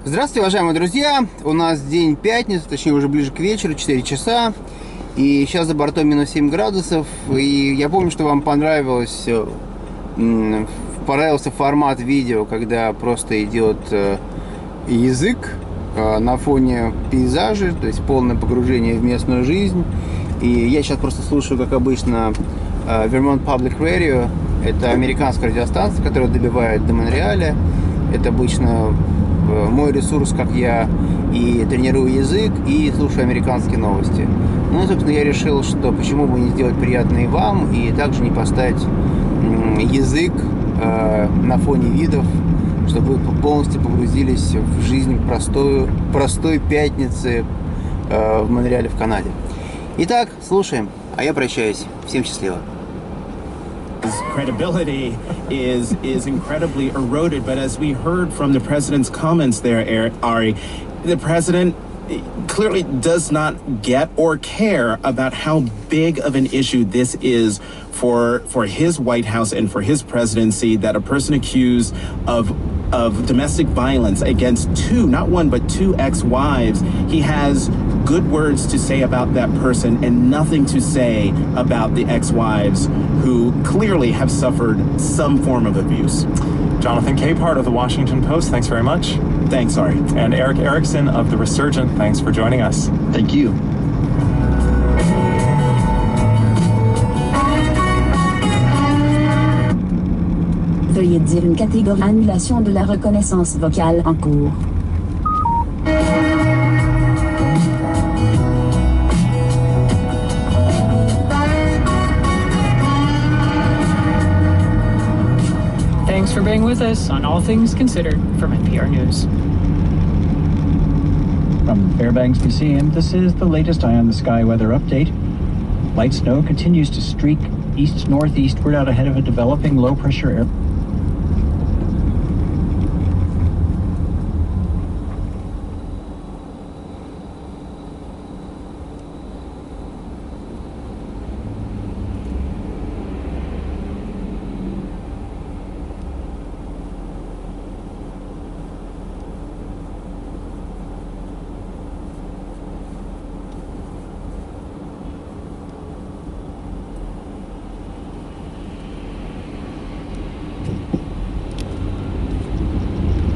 Здравствуйте, уважаемые друзья! У нас день пятница, точнее уже ближе к вечеру, 4 часа. И сейчас за бортом минус 7 градусов. И я помню, что вам понравился формат видео, когда просто идет язык на фоне пейзажа, то есть полное погружение в местную жизнь. И я сейчас просто слушаю, как обычно, Vermont Public Radio. Это американская радиостанция, которая добивает до Монреаля. Это обычно мой ресурс, как я и тренирую язык, и слушаю американские новости. Ну, собственно, я решил, что почему бы не сделать приятно и вам, и также не поставить язык на фоне видов, чтобы вы полностью погрузились в жизнь простой пятницы в Монреале, в Канаде. Итак, слушаем, а я прощаюсь. Всем счастливо. His credibility is incredibly eroded, but as we heard from the president's comments there, Ari, the president clearly does not get or care about how big of an issue this is for his White House and for his presidency, that a person accused of domestic violence against not one, but two ex-wives, he has good words to say about that person and nothing to say about the ex-wives who clearly have suffered some form of abuse. Jonathan Capehart of the Washington Post, thanks very much. Thanks, Ari. And Eric Erickson of The Resurgent, thanks for joining us. Thank you. Veuillez dire une catégorie annulation de la reconnaissance vocale en cours. Thanks for being with us on All Things Considered from NPR News. From the Fairbanks Museum, this is the latest Eye on the Sky weather update. Light snow continues to streak east-northeastward out ahead of a developing low-pressure air.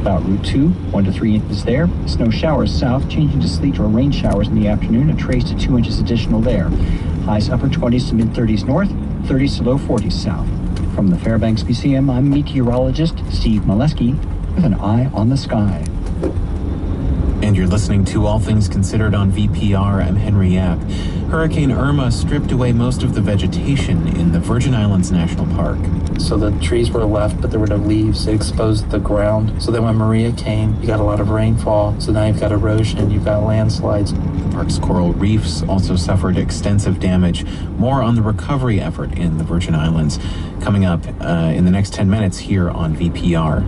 About Route 2, 1 to 3 inches there. Snow showers south, changing to sleet or rain showers in the afternoon, a trace to 2 inches additional there. Highs upper 20s to mid-30s north, 30s to low 40s south. From the Fairbanks Museum, I'm meteorologist Steve Molesky with an eye on the sky. And you're listening to All Things Considered on VPR. I'm Henry Yap. Hurricane Irma stripped away most of the vegetation in the Virgin Islands National Park. So the trees were left, but there were no leaves. It exposed the ground. So then when Maria came, you got a lot of rainfall. So now you've got erosion, you've got landslides. The park's coral reefs also suffered extensive damage. More on the recovery effort in the Virgin Islands coming up in the next 10 minutes here on VPR.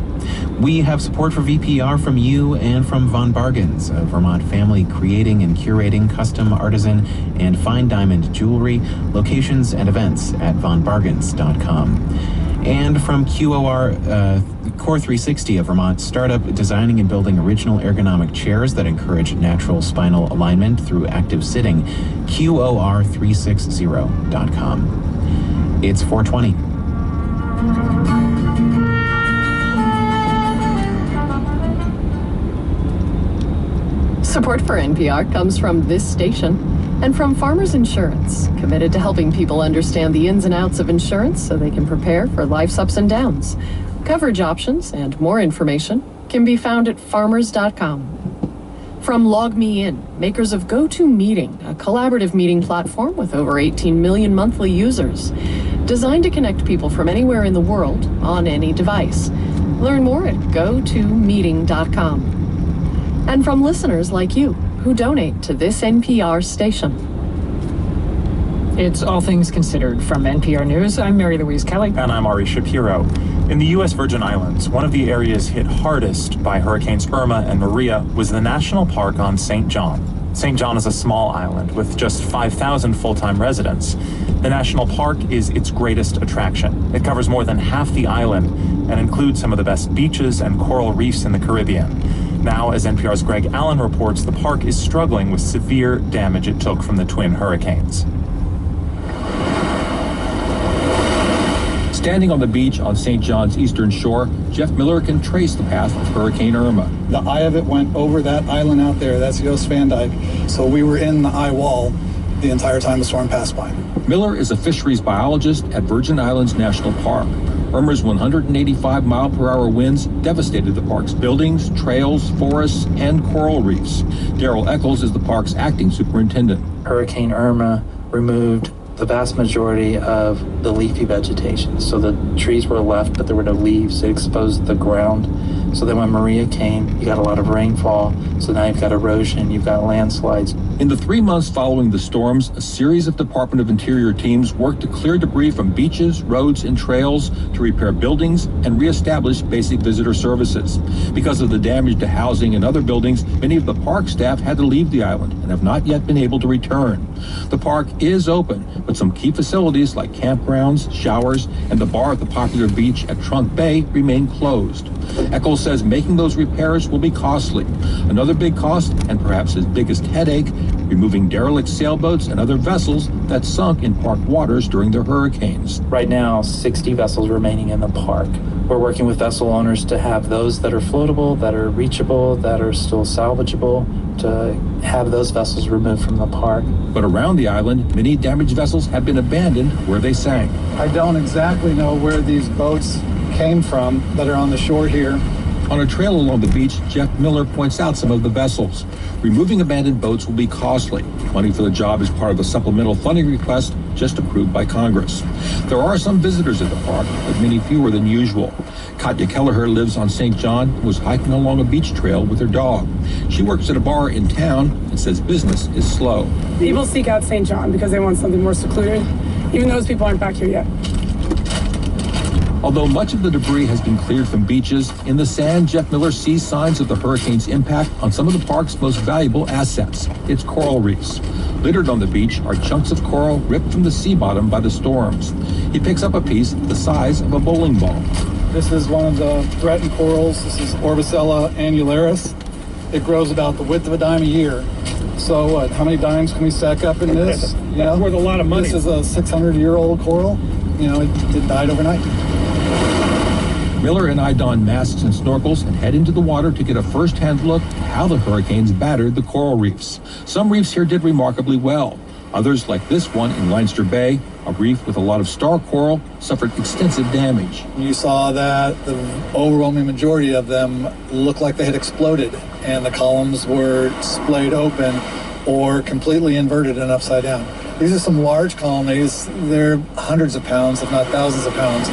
We have support for VPR from you and from Von Bargens, a Vermont family creating and curating custom, artisan, and fine diamond jewelry. Locations and events at vonbargens.com. And from QOR Core 360, a Vermont startup designing and building original ergonomic chairs that encourage natural spinal alignment through active sitting, QOR360.com. It's 4:20. Support for NPR comes from this station and from Farmers Insurance, committed to helping people understand the ins and outs of insurance so they can prepare for life's ups and downs. Coverage options and more information can be found at farmers.com. From Log Me In, makers of GoToMeeting, a collaborative meeting platform with over 18 million monthly users, designed to connect people from anywhere in the world on any device. Learn more at gotomeeting.com. And from listeners like you who donate to this NPR station. It's All Things Considered from NPR News. I'm Mary Louise Kelly. And I'm Ari Shapiro. In the U.S. Virgin Islands, one of the areas hit hardest by Hurricanes Irma and Maria was the national park on St. John. St. John is a small island with just 5,000 full-time residents. The national park is its greatest attraction. It covers more than half the island and includes some of the best beaches and coral reefs in the Caribbean. Now, as NPR's Greg Allen reports, the park is struggling with severe damage it took from the twin hurricanes. Standing on the beach on St. John's eastern shore, Jeff Miller can trace the path of Hurricane Irma. The eye of it went over that island out there. That's Joost Van Dyke. So we were in the eye wall the entire time the storm passed by. Miller is a fisheries biologist at Virgin Islands National Park. Irma's 185-mile-per-hour winds devastated the park's buildings, trails, forests, and coral reefs. Daryl Eccles is the park's acting superintendent. Hurricane Irma removed the vast majority of the leafy vegetation. So the trees were left, but there were no leaves. It exposed the ground. So then when Maria came, you got a lot of rainfall. So now you've got erosion, you've got landslides. In the 3 months following the storms, a series of Department of Interior teams worked to clear debris from beaches, roads, and trails, to repair buildings and reestablish basic visitor services. Because of the damage to housing and other buildings, many of the park staff had to leave the island and have not yet been able to return. The park is open, but some key facilities like campgrounds, showers, and the bar at the popular beach at Trunk Bay remain closed. Eccles says making those repairs will be costly. Another big cost, and perhaps his biggest headache, removing derelict sailboats and other vessels that sunk in park waters during the hurricanes. Right now, 60 vessels remaining in the park. We're working with vessel owners to have those that are floatable, that are reachable, that are still salvageable, to have those vessels removed from the park. But around the island, many damaged vessels have been abandoned where they sank. I don't exactly know where these boats came from that are on the shore here. On a trail along the beach, Jeff Miller points out some of the vessels. Removing abandoned boats will be costly. Money for the job is part of a supplemental funding request just approved by Congress. There are some visitors at the park, but many fewer than usual. Katya Kelleher lives on St. John and was hiking along a beach trail with her dog. She works at a bar in town and says business is slow. People seek out St. John because they want something more secluded. Even those people aren't back here yet. Although much of the debris has been cleared from beaches, in the sand, Jeff Miller sees signs of the hurricane's impact on some of the park's most valuable assets, its coral reefs. Littered on the beach are chunks of coral ripped from the sea bottom by the storms. He picks up a piece the size of a bowling ball. This is one of the threatened corals. This is Orbicella annularis. It grows about the width of a dime a year. So what, how many dimes can we stack up in this? That's worth a lot of money. This is a 600-year-old coral. You know, it died overnight. Miller and I don masks and snorkels and head into the water to get a first-hand look at how the hurricanes battered the coral reefs. Some reefs here did remarkably well. Others, like this one in Leinster Bay, a reef with a lot of star coral, suffered extensive damage. You saw that the overwhelming majority of them looked like they had exploded, and the columns were splayed open or completely inverted and upside down. These are some large colonies. They're hundreds of pounds, if not thousands of pounds.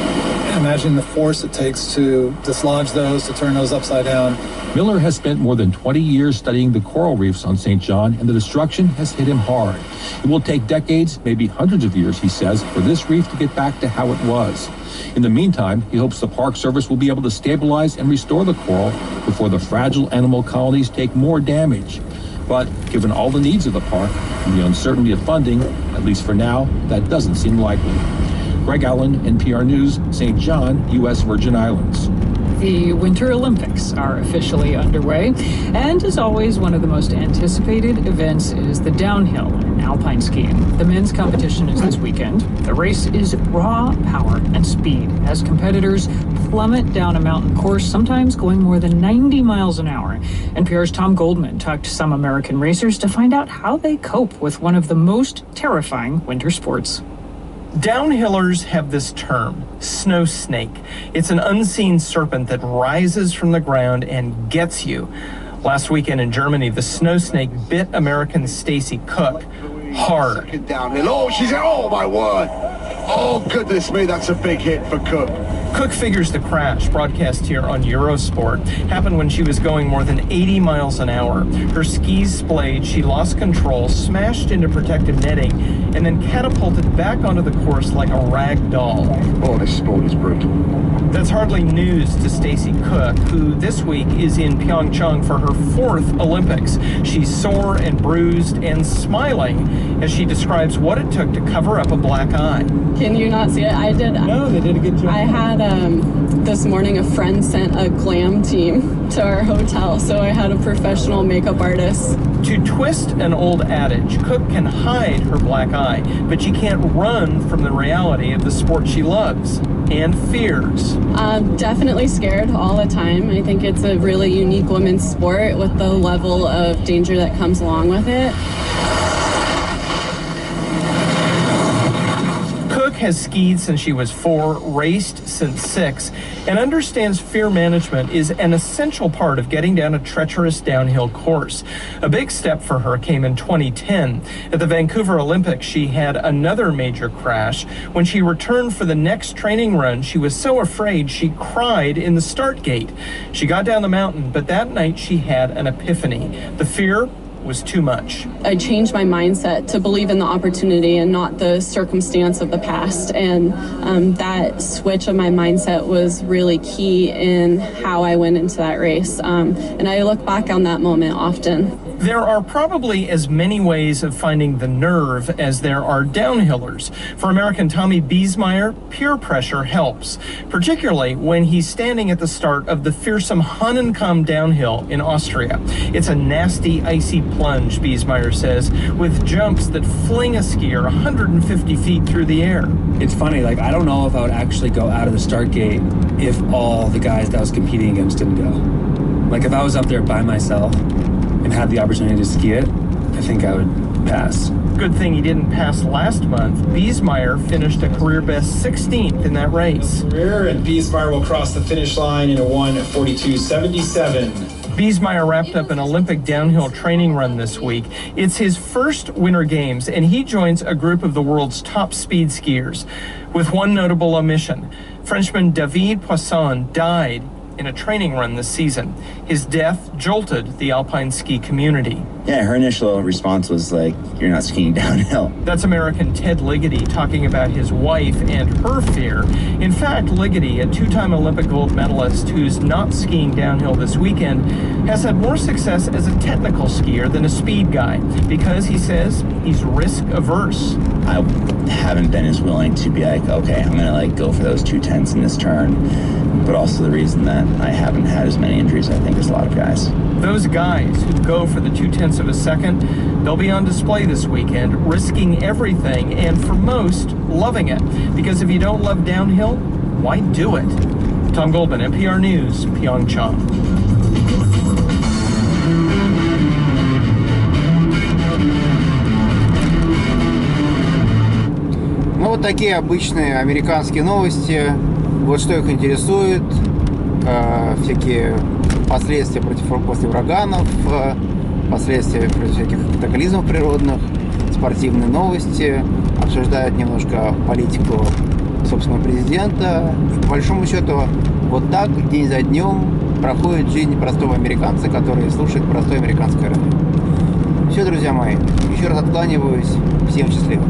Imagine the force it takes to dislodge those, to turn those upside down. Miller has spent more than 20 years studying the coral reefs on St. John, and the destruction has hit him hard. It will take decades, maybe hundreds of years, he says, for this reef to get back to how it was. In the meantime, he hopes the Park Service will be able to stabilize and restore the coral before the fragile animal colonies take more damage. But given all the needs of the park and the uncertainty of funding, at least for now, that doesn't seem likely. Greg Allen, NPR News, St. John, U.S. Virgin Islands. The Winter Olympics are officially underway, and as always, one of the most anticipated events is the downhill and alpine skiing. The men's competition is this weekend. The race is raw power and speed as competitors plummet down a mountain course, sometimes going more than 90 miles an hour. NPR's Tom Goldman talked to some American racers to find out how they cope with one of the most terrifying winter sports. Downhillers have this term, snow snake. It's an unseen serpent that rises from the ground and gets you. Last weekend in Germany, the snow snake bit American Stacy Cook hard. Downhill. Oh, she's oh my word. Oh goodness me, that's a big hit for Cook. Cook figures the crash, broadcast here on Eurosport, happened when she was going more than 80 miles an hour. Her skis splayed, she lost control, smashed into protective netting, and then catapulted back onto the course like a rag doll. Oh, this sport is brutal. That's hardly news to Stacy Cook, who this week is in Pyeongchang for her 4th Olympics. She's sore and bruised and smiling as she describes what it took to cover up a black eye. Can you not see it? I did. No, they did a good job. I had this morning a friend sent a glam team to our hotel, so I had a professional makeup artist. To twist an old adage, Cook can hide her black eye, but she can't run from the reality of the sport she loves and fears. Definitely scared all the time. I think it's a really unique women's sport with the level of danger that comes along with it. Cook has skied since she was 4, raced since 6, and understands fear management is an essential part of getting down a treacherous downhill course. A big step for her came in 2010. At the Vancouver Olympics, she had another major crash. When she returned for the next training run, she was so afraid she cried in the start gate. She got down the mountain, but that night she had an epiphany. The fear was too much. I changed my mindset to believe in the opportunity and not the circumstance of the past. And that switch of my mindset was really key in how I went into that race. And I look back on that moment often. There are probably as many ways of finding the nerve as there are downhillers. For American Tommy Biesmeyer, peer pressure helps, particularly when he's standing at the start of the fearsome Hahnenkamm downhill in Austria. It's a nasty, icy plunge, Biesmeyer says, with jumps that fling a skier 150 feet through the air. It's funny, like, I don't know if I would actually go out of the start gate if all the guys that I was competing against didn't go. Like, if I was up there by myself and had the opportunity to ski it, I think I would pass. Good thing he didn't pass last month. Biesmeyer finished a career best 16th in that race. And Biesmeyer will cross the finish line in a 1:42.77. Biesmeyer wrapped up an Olympic downhill training run this week. It's his first Winter Games, and he joins a group of the world's top speed skiers, with one notable omission. Frenchman David Poisson died in a training run this season. His death jolted the alpine ski community. Yeah, her initial response was like, "You're not skiing downhill." That's American Ted Ligety talking about his wife and her fear. In fact, Ligety, a 2-time Olympic gold medalist who's not skiing downhill this weekend, has had more success as a technical skier than a speed guy because he says he's risk averse. I haven't been as willing to be like, okay, I'm gonna like go for those 2/10 in this turn, but also the reason that I haven't had as many injuries, I think, as a lot of guys. Those guys who go for the 2/10 of a second, they'll be on display this weekend, risking everything, and for most, loving it. Because if you don't love downhill, why do it? Tom Goldman, NPR News, Pyeongchang. Ну, вот такие обычные американские новости. Вот что их интересует. Всякие последствия после ураганов, последствия против всяких катаклизмов природных, спортивные новости, обсуждают немножко политику собственного президента. И по большому счету, вот так день за днем проходит жизнь простого американца, который слушает простое американское радио. Все, друзья мои, еще раз откланиваюсь. Всем счастливо.